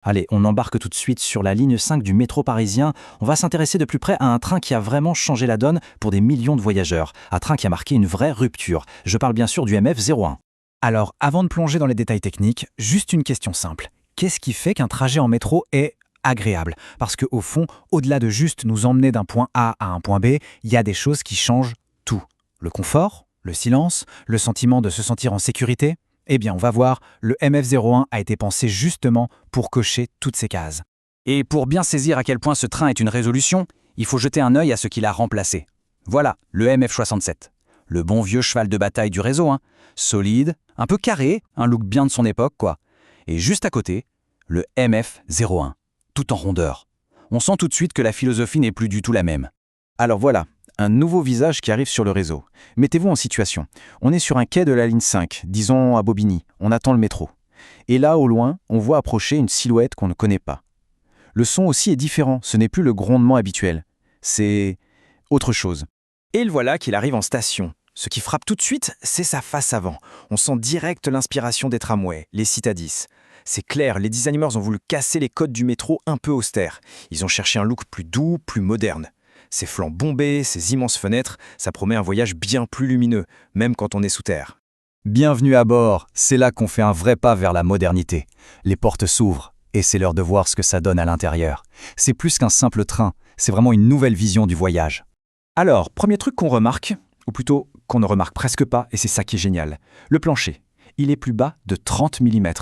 Allez, on embarque tout de suite sur la ligne 5 du métro parisien. On va s'intéresser de plus près à un train qui a vraiment changé la donne pour des millions de voyageurs. Un train qui a marqué une vraie rupture. Je parle bien sûr du MF-01. Alors, avant de plonger dans les détails techniques, juste une question simple. Qu'est-ce qui fait qu'un trajet en métro est agréable? Parce qu'au fond, au-delà de juste nous emmener d'un point A à un point B, il y a des choses qui changent tout. Le confort, le silence, le sentiment de se sentir en sécurité. Eh bien, on va voir, le MF-01 a été pensé justement pour cocher toutes ces cases. Et pour bien saisir à quel point ce train est une résolution, il faut jeter un œil à ce qu'il a remplacé. Voilà, le MF-67. Le bon vieux cheval de bataille du réseau, solide, un peu carré, un look bien de son époque, quoi. Et juste à côté, le MF-01, tout en rondeur. On sent tout de suite que la philosophie n'est plus du tout la même. Alors voilà, un nouveau visage qui arrive sur le réseau. Mettez-vous en situation. On est sur un quai de la ligne 5, disons à Bobigny. On attend le métro. Et là, au loin, on voit approcher une silhouette qu'on ne connaît pas. Le son aussi est différent. Ce n'est plus le grondement habituel. C'est autre chose. Et le voilà qu'il arrive en station. Ce qui frappe tout de suite, c'est sa face avant. On sent direct l'inspiration des tramways, les Citadis. C'est clair, les designers ont voulu casser les codes du métro un peu austère. Ils ont cherché un look plus doux, plus moderne. Ces flancs bombés, ces immenses fenêtres, ça promet un voyage bien plus lumineux, même quand on est sous terre. Bienvenue à bord, c'est là qu'on fait un vrai pas vers la modernité. Les portes s'ouvrent, et c'est l'heure de voir ce que ça donne à l'intérieur. C'est plus qu'un simple train, c'est vraiment une nouvelle vision du voyage. Alors, premier truc qu'on remarque, ou plutôt qu'on ne remarque presque pas, et c'est ça qui est génial, le plancher. Il est plus bas de 30 mm.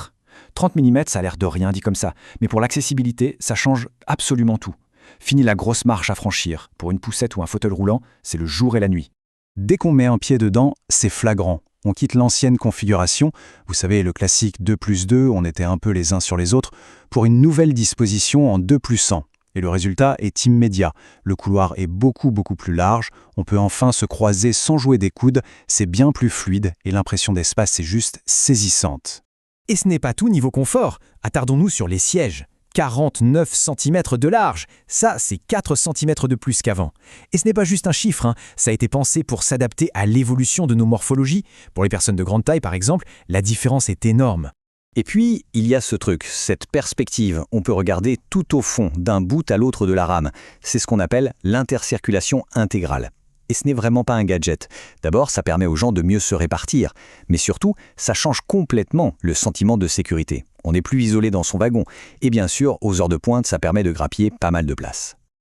30 mm, ça a l'air de rien dit comme ça, mais pour l'accessibilité, ça change absolument tout. Fini la grosse marche à franchir. Pour une poussette ou un fauteuil roulant, c'est le jour et la nuit. Dès qu'on met un pied dedans, c'est flagrant. On quitte l'ancienne configuration, vous savez, le classique 2+2, on était un peu les uns sur les autres, pour une nouvelle disposition en 2+100. Et le résultat est immédiat. Le couloir est beaucoup plus large, on peut enfin se croiser sans jouer des coudes, c'est bien plus fluide et l'impression d'espace est juste saisissante. Et ce n'est pas tout niveau confort. Attardons-nous sur les sièges. 49 cm de large, ça c'est 4 cm de plus qu'avant. Et ce n'est pas juste un chiffre, ça a été pensé pour s'adapter à l'évolution de nos morphologies. Pour les personnes de grande taille par exemple, la différence est énorme. Et puis, il y a ce truc, cette perspective. On peut regarder tout au fond, d'un bout à l'autre de la rame. C'est ce qu'on appelle l'intercirculation intégrale. Et ce n'est vraiment pas un gadget. D'abord, ça permet aux gens de mieux se répartir. Mais surtout, ça change complètement le sentiment de sécurité. On n'est plus isolé dans son wagon. Et bien sûr, aux heures de pointe, ça permet de grappiller pas mal de place.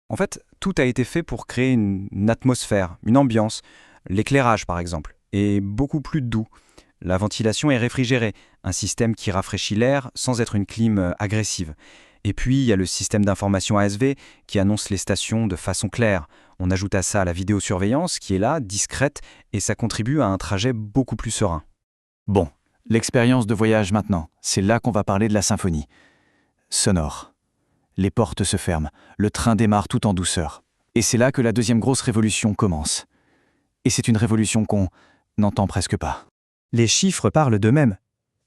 En fait, tout a été fait pour créer une atmosphère, une ambiance. L'éclairage, par exemple, est beaucoup plus doux. La ventilation est réfrigérée, un système qui rafraîchit l'air sans être une clim agressive. Et puis, il y a le système d'information ASV qui annonce les stations de façon claire. On ajoute à ça la vidéosurveillance qui est là, discrète, et ça contribue à un trajet beaucoup plus serein. Bon, l'expérience de voyage maintenant, c'est là qu'on va parler de la symphonie. Sonore. Les portes se ferment, le train démarre tout en douceur. Et c'est là que la deuxième grosse révolution commence. Et c'est une révolution qu'on n'entend presque pas. Les chiffres parlent d'eux-mêmes.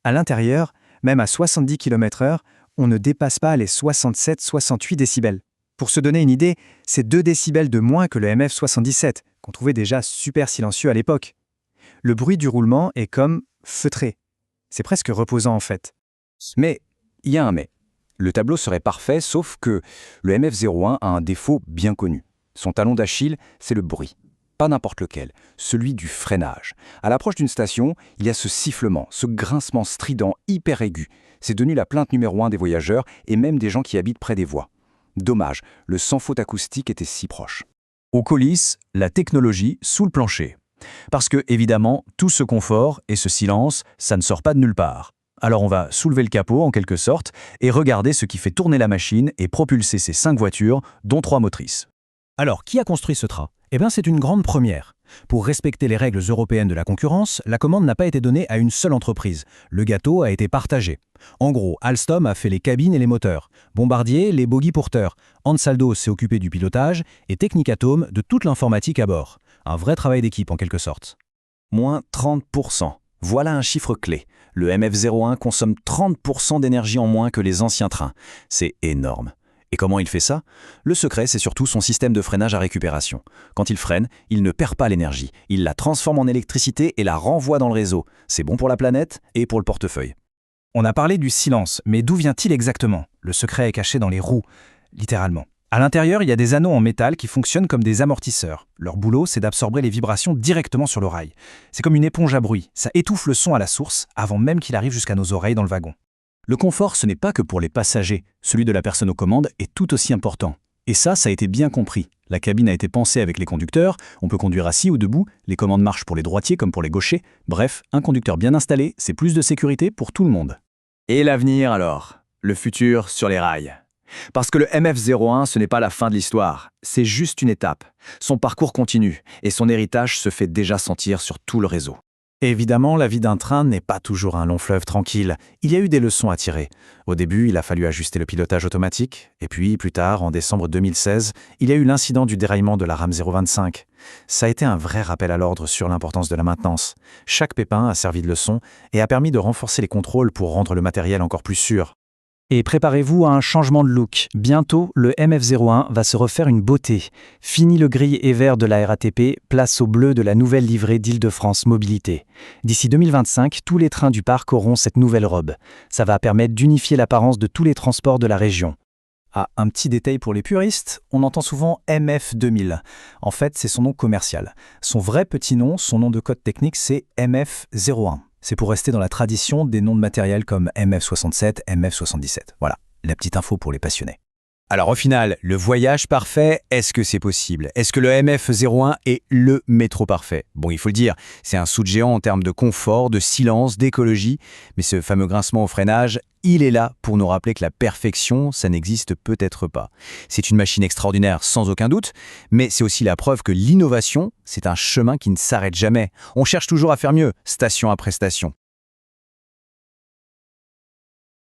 À l'intérieur, même à 70 km/h, on ne dépasse pas les 67-68 décibels. Pour se donner une idée, c'est 2 décibels de moins que le MF-77, qu'on trouvait déjà super silencieux à l'époque. Le bruit du roulement est comme feutré. C'est presque reposant en fait. Mais il y a un mais. Le tableau serait parfait, sauf que le MF-01 a un défaut bien connu. Son talon d'Achille, c'est le bruit. Pas n'importe lequel, celui du freinage. À l'approche d'une station, il y a ce sifflement, ce grincement strident hyper aigu. C'est devenu la plainte numéro 1 des voyageurs et même des gens qui habitent près des voies. Dommage, le sans-faute acoustique était si proche. Aux coulisses, la technologie sous le plancher. Parce que, évidemment, tout ce confort et ce silence, ça ne sort pas de nulle part. Alors on va soulever le capot, en quelque sorte, et regarder ce qui fait tourner la machine et propulser ces 5 voitures, dont 3 motrices. Alors, qui a construit ce train ? Eh bien, c'est une grande première. Pour respecter les règles européennes de la concurrence, la commande n'a pas été donnée à une seule entreprise. Le gâteau a été partagé. En gros, Alstom a fait les cabines et les moteurs, Bombardier les bogies porteurs, Ansaldo s'est occupé du pilotage et Technicatom de toute l'informatique à bord. Un vrai travail d'équipe en quelque sorte. Moins 30%. Voilà un chiffre clé. Le MF-01 consomme 30% d'énergie en moins que les anciens trains. C'est énorme. Et comment il fait ça? Le secret, c'est surtout son système de freinage à récupération. Quand il freine, il ne perd pas l'énergie. Il la transforme en électricité et la renvoie dans le réseau. C'est bon pour la planète et pour le portefeuille. On a parlé du silence, mais d'où vient-il exactement? Le secret est caché dans les roues, littéralement. À l'intérieur, il y a des anneaux en métal qui fonctionnent comme des amortisseurs. Leur boulot, c'est d'absorber les vibrations directement sur le rail. C'est comme une éponge à bruit, ça étouffe le son à la source avant même qu'il arrive jusqu'à nos oreilles dans le wagon. Le confort, ce n'est pas que pour les passagers. Celui de la personne aux commandes est tout aussi important. Et ça a été bien compris. La cabine a été pensée avec les conducteurs, on peut conduire assis ou debout, les commandes marchent pour les droitiers comme pour les gauchers. Bref, un conducteur bien installé, c'est plus de sécurité pour tout le monde. Et l'avenir alors? Le futur sur les rails? Parce que le MF-01, ce n'est pas la fin de l'histoire, c'est juste une étape. Son parcours continue et son héritage se fait déjà sentir sur tout le réseau. Évidemment, la vie d'un train n'est pas toujours un long fleuve tranquille. Il y a eu des leçons à tirer. Au début, il a fallu ajuster le pilotage automatique. Et puis, plus tard, en décembre 2016, il y a eu l'incident du déraillement de la rame 025. Ça a été un vrai rappel à l'ordre sur l'importance de la maintenance. Chaque pépin a servi de leçon et a permis de renforcer les contrôles pour rendre le matériel encore plus sûr. Et préparez-vous à un changement de look. Bientôt, le MF-01 va se refaire une beauté. Fini le gris et vert de la RATP, place au bleu de la nouvelle livrée d'Île-de-France Mobilité. D'ici 2025, tous les trains du parc auront cette nouvelle robe. Ça va permettre d'unifier l'apparence de tous les transports de la région. Ah, un petit détail pour les puristes, on entend souvent MF2000. En fait, c'est son nom commercial. Son vrai petit nom, son nom de code technique, c'est MF01. C'est pour rester dans la tradition des noms de matériel comme MF67, MF77. Voilà, la petite info pour les passionnés. Alors au final, le voyage parfait, est-ce que c'est possible? Est-ce que le MF-01 est le métro parfait? Bon, il faut le dire, c'est un sou de géant en termes de confort, de silence, d'écologie, mais ce fameux grincement au freinage, il est là pour nous rappeler que la perfection, ça n'existe peut-être pas. C'est une machine extraordinaire sans aucun doute, mais c'est aussi la preuve que l'innovation, c'est un chemin qui ne s'arrête jamais. On cherche toujours à faire mieux, station après station.